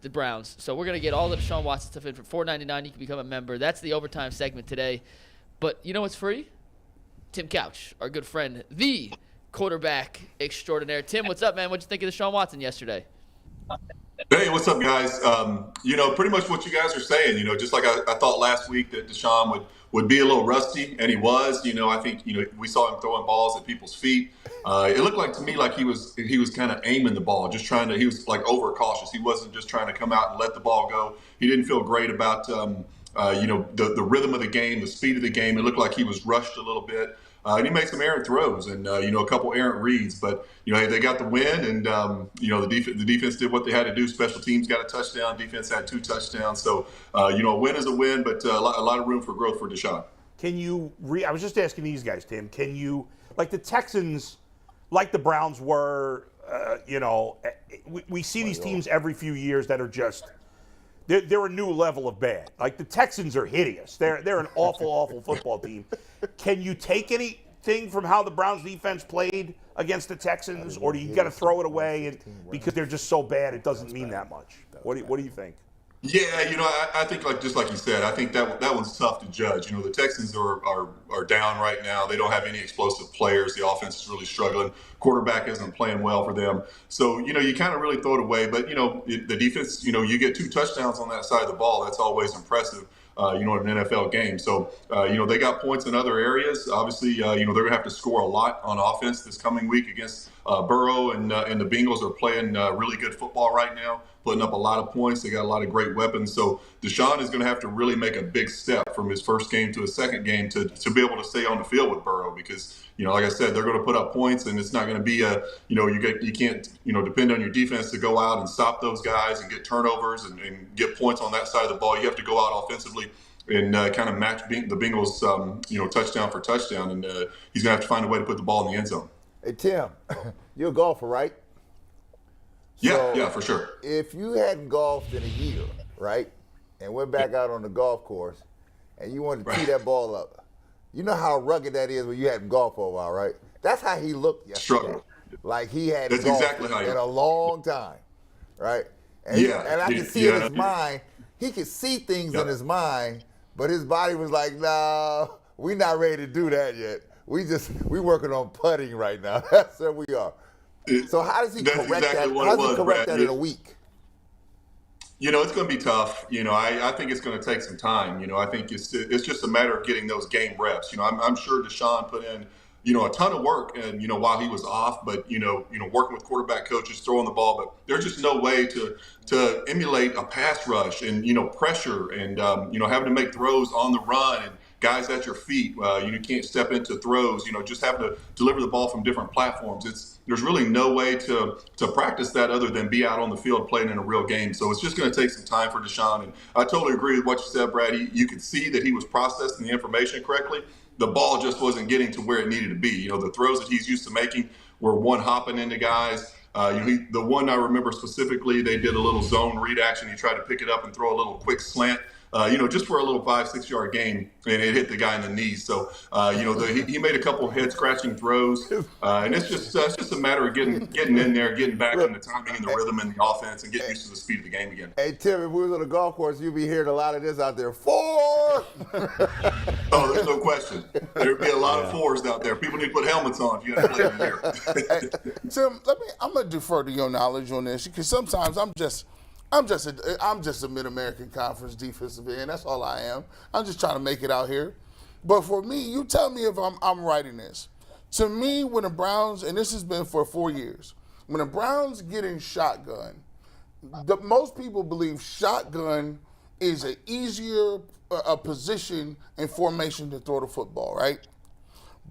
the Browns. So we're going to get all the Deshaun Watson stuff in for $4.99. You can become a member. That's the overtime segment today. But you know what's free? Tim Couch, our good friend, the quarterback extraordinaire. Tim, what's up, man? What'd you think of Deshaun Watson yesterday? Hey, what's up, guys? Pretty much what you guys are saying. Just like I thought last week that Deshaun would be a little rusty, and he was. I think we saw him throwing balls at people's feet. It looked like to me like he was kind of aiming the ball, just trying to. He was like overcautious. He wasn't just trying to come out and let the ball go. He didn't feel great about the rhythm of the game, the speed of the game. It looked like he was rushed a little bit. And he made some errant throws and, a couple errant reads. But, hey, they got the win. And, the defense did what they had to do. Special teams got a touchdown. Defense had 2 touchdowns. So, a win is a win, but a lot of room for growth for Deshaun. I was just asking these guys, Tim, can you, like the Texans, like the Browns were, we see these teams every few years that are just, they're a new level of bad. Like the Texans are hideous. They're an awful football team. Can you take anything from how the Browns defense played against the Texans, or do you got to throw it away because they're just so bad it doesn't mean that much? What do you think? Yeah, I think just like you said, I think that one's tough to judge. The Texans are down right now. They don't have any explosive players. The offense is really struggling. Quarterback isn't playing well for them. So, you kind of really throw it away. But, the defense, you get 2 touchdowns on that side of the ball. That's always impressive. In an NFL game. So, they got points in other areas. Obviously, they're going to have to score a lot on offense this coming week against Burrow, and the Bengals are playing really good football right now, putting up a lot of points. They got a lot of great weapons. So Deshaun is going to have to really make a big step from his first game to his second game to be able to stay on the field with Burrow because, like I said, they're going to put up points, and it's not going to be you can't depend on your defense to go out and stop those guys and get turnovers and get points on that side of the ball. You have to go out offensively and kind of match the Bengals, touchdown for touchdown, and he's going to have to find a way to put the ball in the end zone. Hey, Tim, you're a golfer, right? Yeah, for sure. If you hadn't golfed in a year, right, and went back out on the golf course, and you wanted to tee that ball up, you know how rugged that is when you hadn't golfed for a while, right? That's how he looked yesterday. Struggle. Like he hadn't That's golfed exactly in a long time, right? And, and I could see in his mind, he could see things in his mind, but his body was like, nah, we're not ready to do that yet. We working on putting right now. That's where we are. So how does he correct that? How does he correct that in a week? It's going to be tough. I think it's going to take some time. I think it's just a matter of getting those game reps. I'm sure Deshaun put in, a ton of work and, while he was off, but, working with quarterback coaches, throwing the ball, but there's just no way to emulate a pass rush and, pressure and, having to make throws on the run and guys at your feet. You can't step into throws, just having to deliver the ball from different platforms. There's really no way to practice that other than be out on the field playing in a real game. So it's just going to take some time for Deshaun. And I totally agree with what you said, Brad. You could see that he was processing the information correctly. The ball just wasn't getting to where it needed to be. The throws that he's used to making were one hopping into guys. The one I remember specifically, they did a little zone read action. He tried to pick it up and throw a little quick slant. Just for a little 5-6 yard gain, and it hit the guy in the knees. So, he made a couple of head scratching throws, and it's just a matter of getting in there, getting back in the timing and the rhythm and the offense, and getting used to the speed of the game again. Hey Tim, if we was on the golf course, you'd be hearing a lot of this out there. 4. Oh, there's no question. There'd be a lot of 4s out there. People need to put helmets on if you have to play in the air. Tim, I'm gonna defer to your knowledge on this because sometimes I'm just a Mid-American Conference defensive end. That's all I am. I'm just trying to make it out here. But for me, you tell me if I'm right in this. To me, when the Browns, and this has been for 4 years, when the Browns get in shotgun, most people believe shotgun is an easier position and formation to throw the football, right?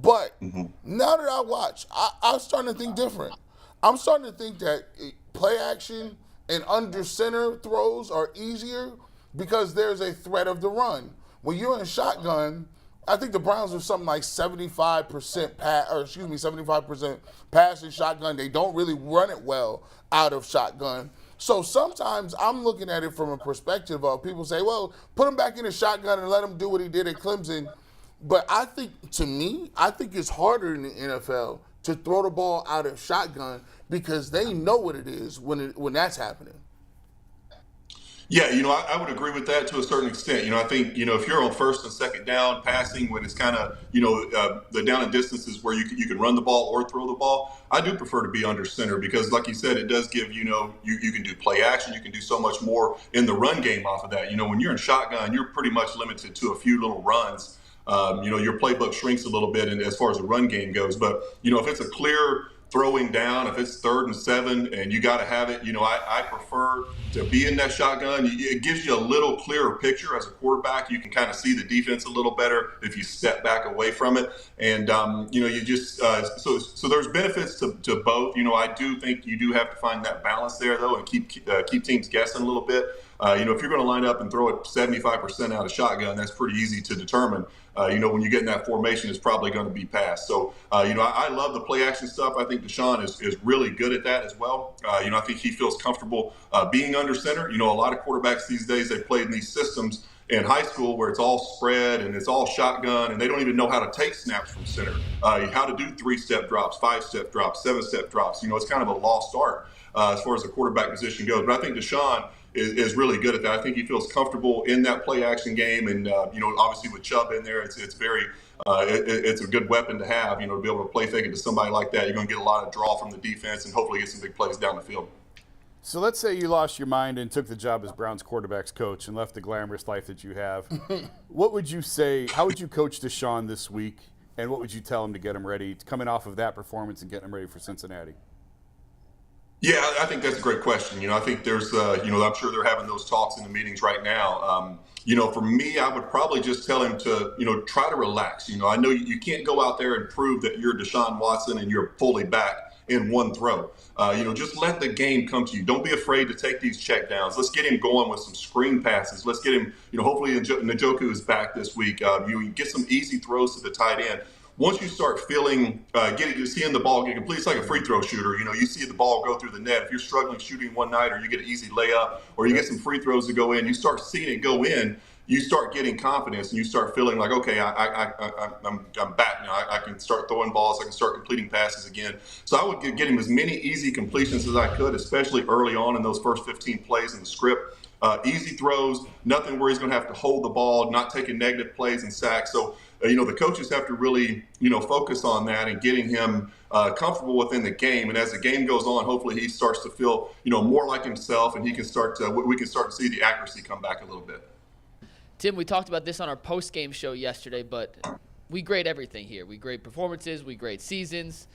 But now that I watch, I'm starting to think different. I'm starting to think that play action and under center throws are easier because there's a threat of the run. When you're in shotgun, I think the Browns are something like 75% pass in shotgun. They don't really run it well out of shotgun. So sometimes I'm looking at it from a perspective of people say, well, put him back in the shotgun and let him do what he did at Clemson. But I think it's harder in the NFL to throw the ball out of shotgun because they know what it is when that's happening. Yeah, I would agree with that to a certain extent. I think, if you're on first and second down passing when it's kind of, the down and distances where you can run the ball or throw the ball, I do prefer to be under center because, like you said, it does give, you can do play action. You can do so much more in the run game off of that. When you're in shotgun, you're pretty much limited to a few little runs. Your playbook shrinks a little bit as far as the run game goes. But, if it's a clear throwing down, if it's 3rd and 7 and you got to have it, I prefer to be in that shotgun. It gives you a little clearer picture as a quarterback. You can kind of see the defense a little better if you step back away from it. And, you just so there's benefits to both. I do think you do have to find that balance there, though, and keep teams guessing a little bit. If you're going to line up and throw it 75% out of shotgun, that's pretty easy to determine. When you get in that formation, it's probably going to be passed. So, I love the play action stuff. I think Deshaun is really good at that as well. I think he feels comfortable being under center. A lot of quarterbacks these days, they played in these systems in high school where it's all spread and it's all shotgun and they don't even know how to take snaps from center, how to do 3-step drops, 5-step drops, 7-step drops. It's kind of a lost art as far as the quarterback position goes. But I think Deshaun is really good at that. I think he feels comfortable in that play action game, and obviously with Chubb in there, it's very it's a good weapon to have. To be able to play fake it to somebody like that, you're going to get a lot of draw from the defense and hopefully get some big plays down the field. So let's say you lost your mind and took the job as Browns quarterback's coach and left the glamorous life that you have. What would you say? How would you coach Deshaun this week, and what would you tell him to get him ready, coming off of that performance and getting him ready for Cincinnati? Yeah, I think that's a great question. I think there's, I'm sure they're having those talks in the meetings right now. For me, I would probably just tell him to, try to relax. I know you can't go out there and prove that you're Deshaun Watson and you're fully back in one throw. Just let the game come to you. Don't be afraid to take these check downs. Let's get him going with some screen passes. Let's get him, hopefully Njoku is back this week. You get some easy throws to the tight end. Once you start feeling, seeing the ball get complete, it's like a free throw shooter. You see the ball go through the net. If you're struggling shooting one night, or you get an easy layup, or you get some free throws to go in, you start seeing it go in. You start getting confidence, and you start feeling like, okay, I'm back now. I can start throwing balls. I can start completing passes again. So I would get him as many easy completions as I could, especially early on in those first 15 plays in the script. Easy throws, nothing where he's going to have to hold the ball, not taking negative plays and sacks. So, the coaches have to really, focus on that and getting him comfortable within the game. And as the game goes on, hopefully he starts to feel, more like himself, and we can start to see the accuracy come back a little bit. Tim, we talked about this on our post-game show yesterday, but we grade everything here. We grade performances. We grade seasons.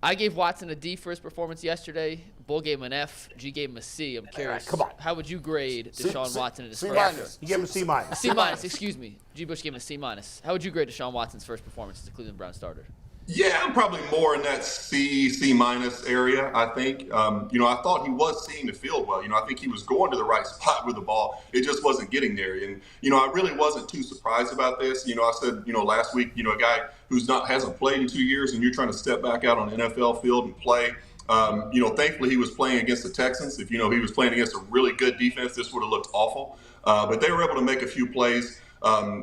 I gave Watson a D for his performance yesterday. Bull gave him an F. G gave him a C. I'm curious. Come on. How would you grade Deshaun Watson in his C first? minus. You gave him a C minus. C minus, excuse me. G. Bush gave him a C minus. How would you grade Deshaun Watson's first performance as a Cleveland Browns starter? Yeah, I'm probably more in that C minus area, I think. I thought he was seeing the field well. I think he was going to the right spot with the ball. It just wasn't getting there. And, I really wasn't too surprised about this. I said, last week, a guy who's hasn't played in 2 years and you're trying to step back out on the NFL field and play. Thankfully he was playing against the Texans. If, he was playing against a really good defense, this would have looked awful. But they were able to make a few plays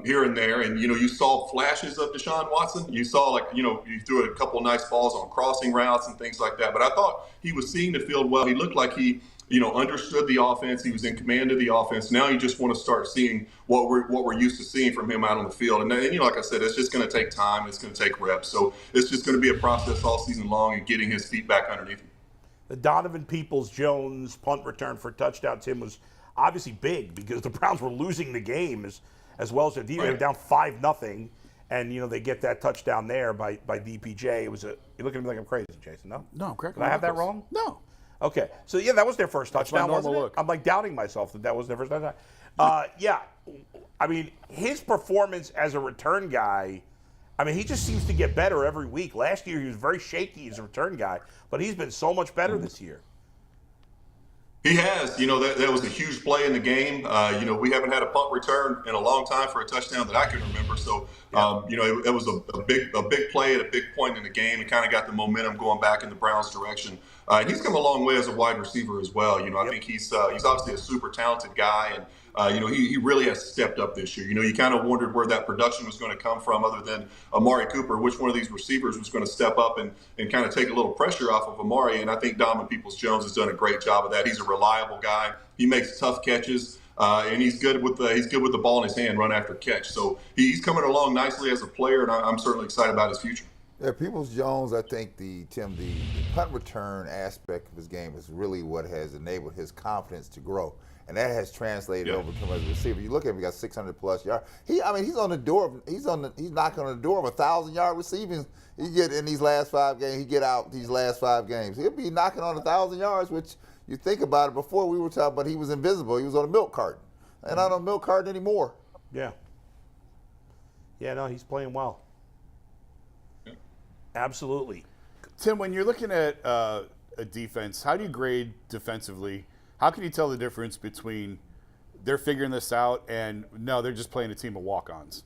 here and there. And, you saw flashes of Deshaun Watson. You saw, you threw a couple of nice balls on crossing routes and things like that. But I thought he was seeing the field well. He looked like he, understood the offense. He was in command of the offense. Now you just want to start seeing what we're used to seeing from him out on the field. And like I said, it's just going to take time. It's going to take reps. So it's just going to be a process all season long and getting his feet back underneath him. The Donovan Peoples-Jones punt return for a touchdown, Tim, was obviously big because the Browns were losing the game as well as they were down 5-0, and they get that touchdown there by DPJ. It was you're looking at me like I'm crazy, Jason. No, No, I'm correct. Did I have that wrong? No. Okay, so that was their first touchdown. my normal Wasn't it? look. I'm like doubting myself that was their first touchdown. I mean, his performance as a return guy. I mean, he just seems to get better every week. Last year he was very shaky as a return guy, but he's been so much better this year. He has. That was a huge play in the game. We haven't had a punt return in a long time for a touchdown that I can remember. So, it was a big play at a big point in the game. It kind of got the momentum going back in the Browns' direction. And he's come a long way as a wide receiver as well. I think he's obviously a super talented guy, and he really has stepped up this year. You kind of wondered where that production was going to come from, other than Amari Cooper. Which one of these receivers was going to step up and kind of take a little pressure off of Amari? And I think Donovan Peoples-Jones has done a great job of that. He's a reliable guy. He makes tough catches. And he's good with the ball in his hand, run after catch. So he's coming along nicely as a player, and I'm certainly excited about his future. Yeah, Peoples-Jones, I think the punt return aspect of his game is really what has enabled his confidence to grow, and that has translated over to him as a receiver. You look at him; he got 600+ yards. He's on the door. He's knocking on the door of 1,000-yard receiving. He get in these last 5 games. He get out these last 5 games. He'll be knocking on 1,000 yards, which. You think about it, before we were talking about he was invisible. He was on a milk carton. And not on a milk carton anymore. Yeah. Yeah, no, he's playing well. Absolutely. Tim, when you're looking at a defense, how do you grade defensively? How can you tell the difference between they're figuring this out and no, they're just playing a team of walk-ons?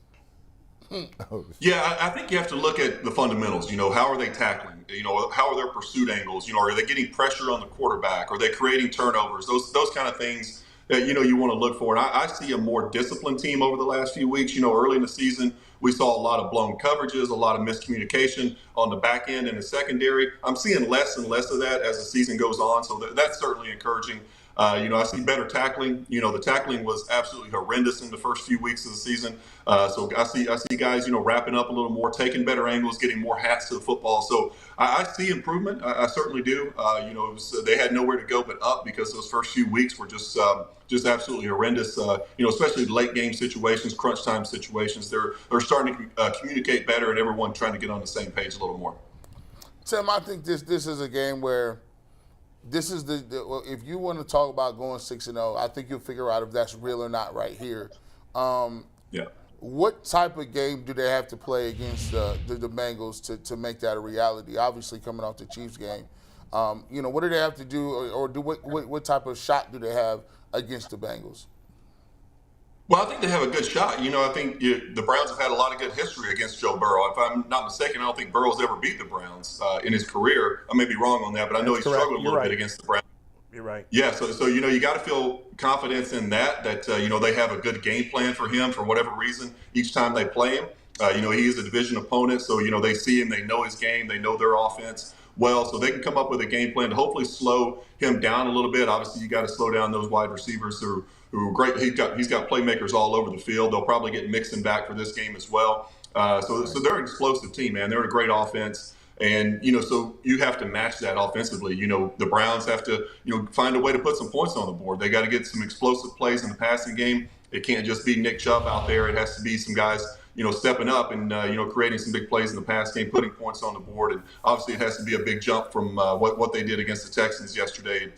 Yeah, I think you have to look at the fundamentals. How are they tackling? How are their pursuit angles? Are they getting pressure on the quarterback? Are they creating turnovers? Those kind of things that, you want to look for. And I see a more disciplined team over the last few weeks. Early in the season, we saw a lot of blown coverages, a lot of miscommunication on the back end and the secondary. I'm seeing less and less of that as the season goes on. So that's certainly encouraging. I see better tackling. The tackling was absolutely horrendous in the first few weeks of the season. So I see guys, wrapping up a little more, taking better angles, getting more hats to the football. So I see improvement. I certainly do. They had nowhere to go but up, because those first few weeks were just absolutely horrendous. Especially late game situations, crunch time situations. They're starting to communicate better, and everyone trying to get on the same page a little more. Tim, I think this is a game where. This is if you want to talk about going 6-0, I think you'll figure out if that's real or not right here. Yeah. What type of game do they have to play against the Bengals to make that a reality? Obviously, coming off the Chiefs game, what do they have to do, or what type of shot do they have against the Bengals? Well, I think they have a good shot. I think the Browns have had a lot of good history against Joe Burrow. If I'm not mistaken, I don't think Burrow's ever beat the Browns in his career. I may be wrong on that, but I know he struggled a little bit against the Browns. You're right. Yeah, so you got to feel confidence in that they have a good game plan for him for whatever reason each time they play him. He is a division opponent, so they see him, they know his game, they know their offense well, so they can come up with a game plan to hopefully slow him down a little bit. Obviously, you got to slow down those wide receivers who are great. He's got playmakers all over the field. They'll probably get Mixon back for this game as well. So they're an explosive team, man. They're a great offense. And, so you have to match that offensively. The Browns have to, find a way to put some points on the board. They got to get some explosive plays in the passing game. It can't just be Nick Chubb out there. It has to be some guys, stepping up and, creating some big plays in the pass game, putting points on the board. And obviously it has to be a big jump from what they did against the Texans yesterday.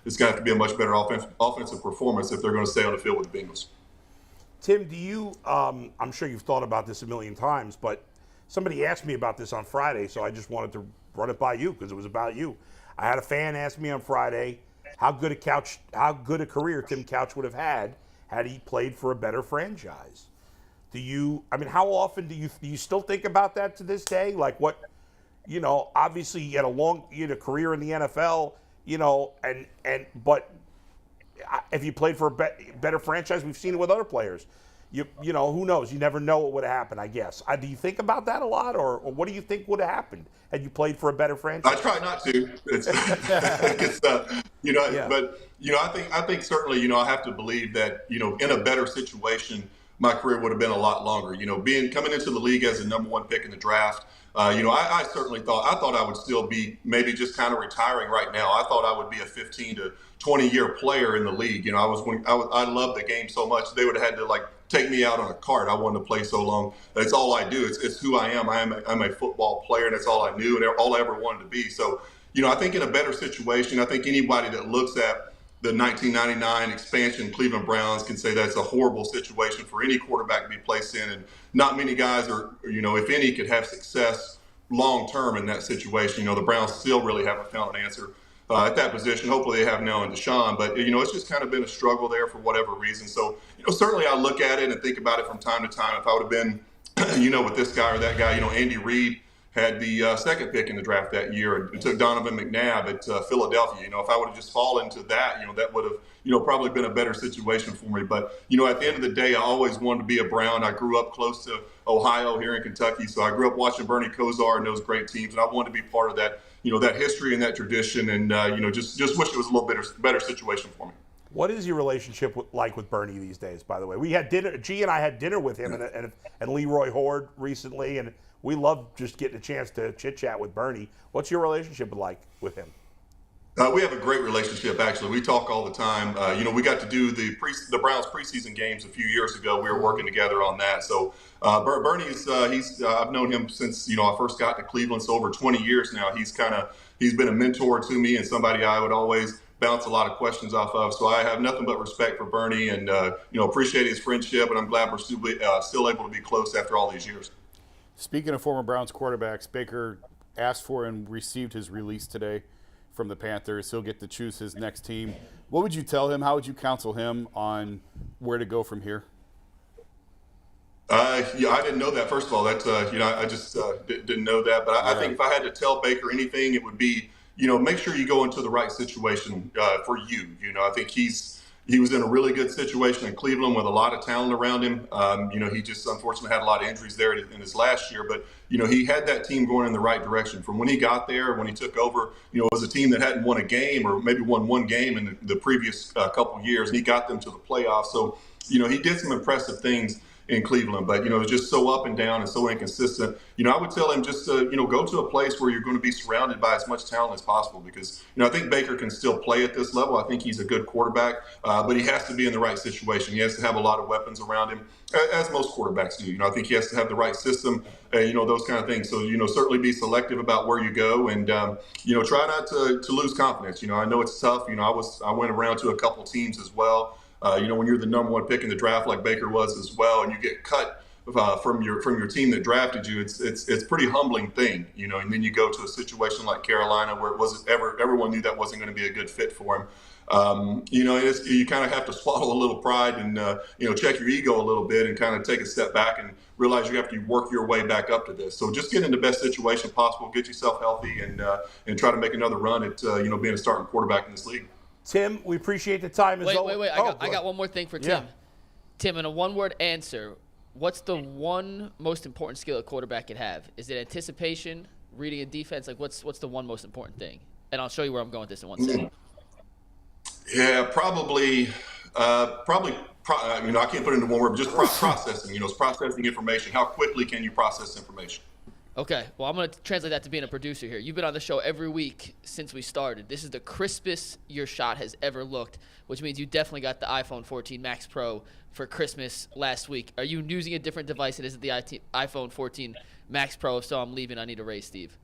It's going to have to be a much better offensive performance if they're going to stay on the field with the Bengals. Tim, do you, I'm sure you've thought about this a million times, but somebody asked me about this on Friday, so I just wanted to run it by you because it was about you. I had a fan ask me on Friday how good a career Tim Couch would have had he played for a better franchise. How often do you still think about that to this day? Like what, obviously you had a career in the NFL, but if you played for a better franchise, we've seen it with other players. Who knows? You never know what would have happened, I guess. Do you think about that a lot, or what do you think would have happened had you played for a better franchise? I try not to. But I think certainly, I have to believe that, in a better situation, my career would have been a lot longer. Coming into the league as a number 1 pick in the draft, I certainly thought I would still be maybe just kind of retiring right now. I thought I would be a 15 to 20-year player in the league. I loved the game so much. They would have had to take me out on a cart. I wanted to play so long. That's all I do. It's who I am. I'm a football player, and that's all I knew and all I ever wanted to be. So, I think in a better situation, I think anybody that looks at the 1999 expansion Cleveland Browns can say that's a horrible situation for any quarterback to be placed in. And not many guys are, if any, could have success long-term in that situation. The Browns still really haven't found an answer at that position. Hopefully they have now in Deshaun, but it's just kind of been a struggle there for whatever reason. So, certainly I look at it and think about it from time to time. If I would have been, with this guy or that guy, Andy Reid had the second pick in the draft that year. It took Donovan McNabb at Philadelphia. If I would have just fallen into that, that would have, probably been a better situation for me. But, at the end of the day, I always wanted to be a Brown. I grew up close to Ohio here in Kentucky. So I grew up watching Bernie Kosar and those great teams. And I wanted to be part of that, that history and that tradition. And, just wish it was a little better situation for me. What is your relationship like with Bernie these days, by the way? We had dinner, G and I had dinner with him and Leroy Horde recently, and we love just getting a chance to chit-chat with Bernie. What's your relationship like with him? We have a great relationship, actually. We talk all the time. We got to do the Browns preseason games a few years ago. We were working together on that. So Bernie's I've known him since I first got to Cleveland. So over 20 years now. He's been a mentor to me and somebody I would always bounce a lot of questions off of. So I have nothing but respect for Bernie and appreciate his friendship. And I'm glad we're still able to be close after all these years. Speaking of former Browns quarterbacks, Baker asked for and received his release today from the Panthers. He'll get to choose his next team. What would you tell him? How would you counsel him on where to go from here? I didn't know that. First of all, that's I just didn't know that. But I think if I had to tell Baker anything, it would be make sure you go into the right situation for you. I think he was in a really good situation in Cleveland with a lot of talent around him. He just unfortunately had a lot of injuries there in his last year, but he had that team going in the right direction from when he got there. When he took over, it was a team that hadn't won a game or maybe won one game in the previous couple years, and he got them to the playoffs. So he did some impressive things in Cleveland, but it was just so up and down and so inconsistent. I would tell him just to go to a place where you're going to be surrounded by as much talent as possible, because I think Baker can still play at this level. I think he's a good quarterback, but he has to be in the right situation. He has to have a lot of weapons around him, as most quarterbacks do. I think he has to have the right system, those kind of things. So certainly be selective about where you go, and try not to lose confidence. I know it's tough. I went around to a couple teams as well. When you're the number one pick in the draft like Baker was as well, and you get cut from your team that drafted you, it's a pretty humbling thing, and then you go to a situation like Carolina where everyone knew that wasn't going to be a good fit for him. You kind of have to swallow a little pride and check your ego a little bit and kind of take a step back and realize you have to work your way back up to this. So just get in the best situation possible, get yourself healthy, and try to make another run at being a starting quarterback in this league. Tim, we appreciate the time. Wait. I got one more thing for Tim. Yeah. Tim, in a one-word answer, what's the one most important skill a quarterback can have? Is it anticipation, reading a defense? Like, what's the one most important thing? And I'll show you where I'm going with this in 1 second. Yeah, probably. I can't put it into one word, but just processing. It's processing information. How quickly can you process information? Okay, well, I'm going to translate that to being a producer here. You've been on the show every week since we started. This is the crispest your shot has ever looked, which means you definitely got the iPhone 14 Max Pro for Christmas last week. Are you using a different device? It isn't the iPhone 14 Max Pro. If so, I'm leaving. I need a raise, Steve.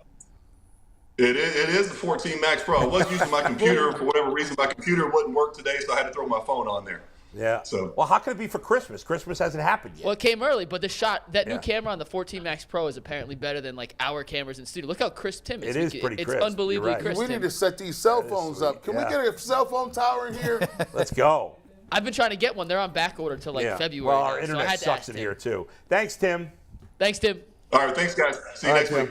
It is the 14 Max Pro. I was using my computer. For whatever reason, my computer wouldn't work today, so I had to throw my phone on there. Yeah. So, well, how can it be for Christmas? Christmas hasn't happened yet. Well, it came early, but that new camera on the 14 Max Pro is apparently better than like our cameras in studio. Look how crisp Tim is. It is pretty crisp. It's unbelievably crisp. We need to set these cell phones up. Can we get a cell phone tower in here? Let's go. I've been trying to get one. They're on back order till February. Well, our now, internet sucks in here too. Thanks, Tim. Thanks, Tim. all right, thanks, guys. See you next week.